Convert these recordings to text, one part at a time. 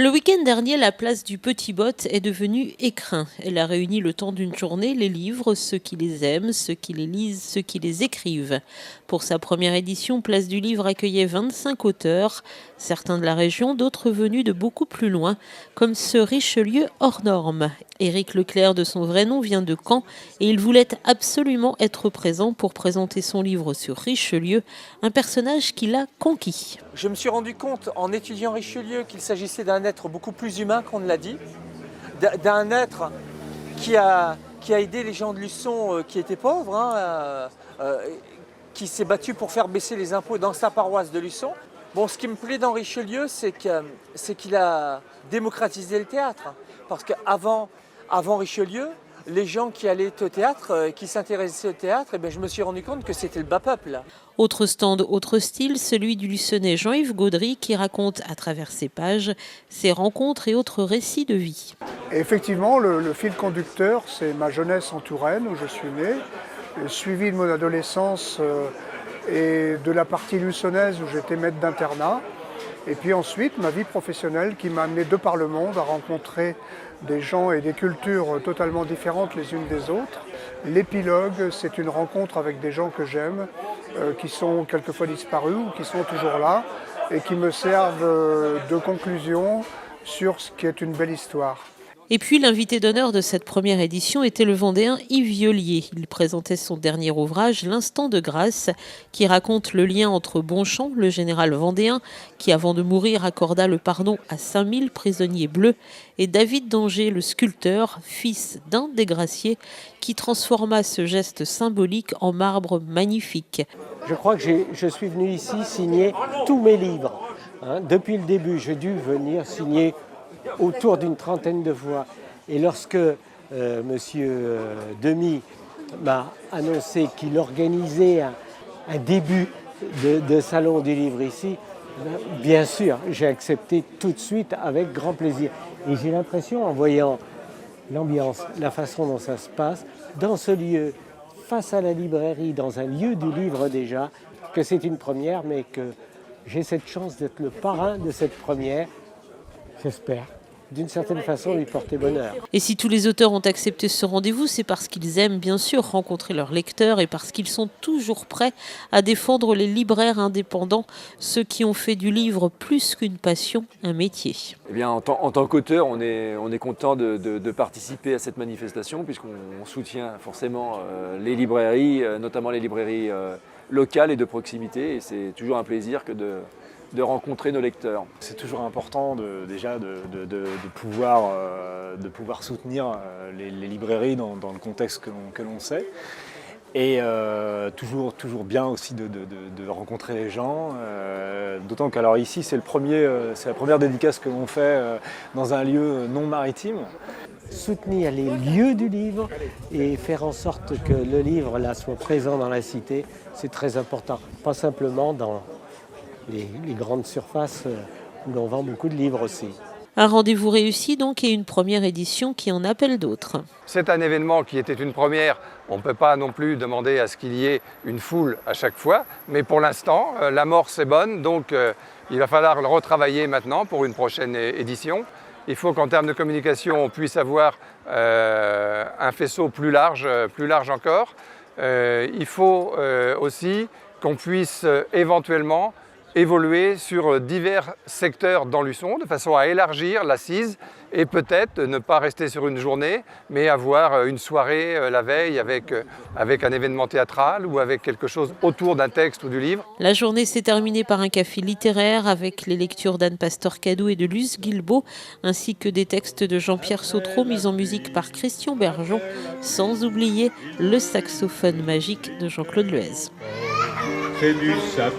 Le week-end dernier, la place du Petit Botte est devenue écrin. Elle a réuni le temps d'une journée les livres, ceux qui les aiment, ceux qui les lisent, ceux qui les écrivent. Pour sa première édition, Place du Livre accueillait 25 auteurs, certains de la région, d'autres venus de beaucoup plus loin, comme ce Richelieu hors norme. Éric Leclerc, de son vrai nom, vient de Caen et il voulait absolument être présent pour présenter son livre sur Richelieu, un personnage qu'il a conquis. Je me suis rendu compte en étudiant Richelieu qu'il s'agissait d'un être beaucoup plus humain qu'on ne l'a dit, d'un être qui a aidé les gens de Luçon qui étaient pauvres, qui s'est battu pour faire baisser les impôts dans sa paroisse de Luçon. Bon, ce qui me plaît dans Richelieu, c'est qu'il a démocratisé le théâtre. Parce qu'avant Richelieu, les gens qui allaient au théâtre, qui s'intéressaient au théâtre, je me suis rendu compte que c'était le bas peuple. Autre stand, autre style, celui du Luçonnais Jean-Yves Gaudry qui raconte à travers ses pages ses rencontres et autres récits de vie. Et effectivement, le fil conducteur, c'est ma jeunesse en Touraine où je suis né, suivi de mon adolescence et de la partie luçonnaise où j'étais maître d'internat. Et puis ensuite, ma vie professionnelle qui m'a amené de par le monde à rencontrer des gens et des cultures totalement différentes les unes des autres. L'épilogue, c'est une rencontre avec des gens que j'aime, qui sont quelquefois disparus ou qui sont toujours là et qui me servent de conclusion sur ce qui est une belle histoire. Et puis l'invité d'honneur de cette première édition était le Vendéen Yves Violier. Il présentait son dernier ouvrage, L'Instant de grâce, qui raconte le lien entre Bonchamp, le général vendéen, qui avant de mourir accorda le pardon à 5000 prisonniers bleus, et David d'Angers, le sculpteur, fils d'un des graciés, qui transforma ce geste symbolique en marbre magnifique. Je crois que je suis venu ici signer tous mes livres. Depuis le début, j'ai dû venir signer autour d'une trentaine de fois. Et lorsque monsieur Demy m'a annoncé qu'il organisait un début de salon du livre ici, bien sûr, j'ai accepté tout de suite avec grand plaisir. Et j'ai l'impression, en voyant l'ambiance, la façon dont ça se passe, dans ce lieu, face à la librairie, dans un lieu du livre déjà, que c'est une première, mais que j'ai cette chance d'être le parrain de cette première. J'espère, d'une certaine façon, lui porter bonheur. Et si tous les auteurs ont accepté ce rendez-vous, c'est parce qu'ils aiment bien sûr rencontrer leurs lecteurs et parce qu'ils sont toujours prêts à défendre les libraires indépendants, ceux qui ont fait du livre plus qu'une passion, un métier. Eh bien, en tant qu'auteur, on est content de participer à cette manifestation puisqu'on soutient forcément les librairies, notamment les librairies locales et de proximité. Et c'est toujours un plaisir que de rencontrer nos lecteurs. C'est toujours important de pouvoir soutenir les librairies dans le contexte que l'on sait. Et toujours bien aussi de rencontrer les gens. D'autant qu'alors ici, c'est la première dédicace que l'on fait dans un lieu non maritime. Soutenir les lieux du livre et faire en sorte que le livre là, soit présent dans la cité, c'est très important. Pas simplement dans les grandes surfaces où l'on vend beaucoup de livres aussi. Un rendez-vous réussi donc et une première édition qui en appelle d'autres. C'est un événement qui était une première. On ne peut pas non plus demander à ce qu'il y ait une foule à chaque fois. Mais pour l'instant, l'amorce est bonne. Donc il va falloir le retravailler maintenant pour une prochaine édition. Il faut qu'en termes de communication, on puisse avoir un faisceau plus large encore. Il faut aussi qu'on puisse éventuellement évoluer sur divers secteurs dans Luçon de façon à élargir l'assise et peut-être ne pas rester sur une journée mais avoir une soirée la veille avec un événement théâtral ou avec quelque chose autour d'un texte ou du livre. La journée s'est terminée par un café littéraire avec les lectures d'Anne Pastor-Cadou et de Luce Guilbeault ainsi que des textes de Jean-Pierre Sautreau mis en musique par Christian Bergeon, sans oublier le saxophone magique de Jean-Claude Luez. C'est du sapin.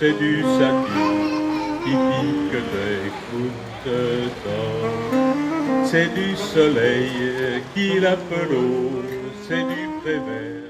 C'est du sapin qui pique des gouttes d'or. C'est du soleil qui l'appelot, c'est du prévert.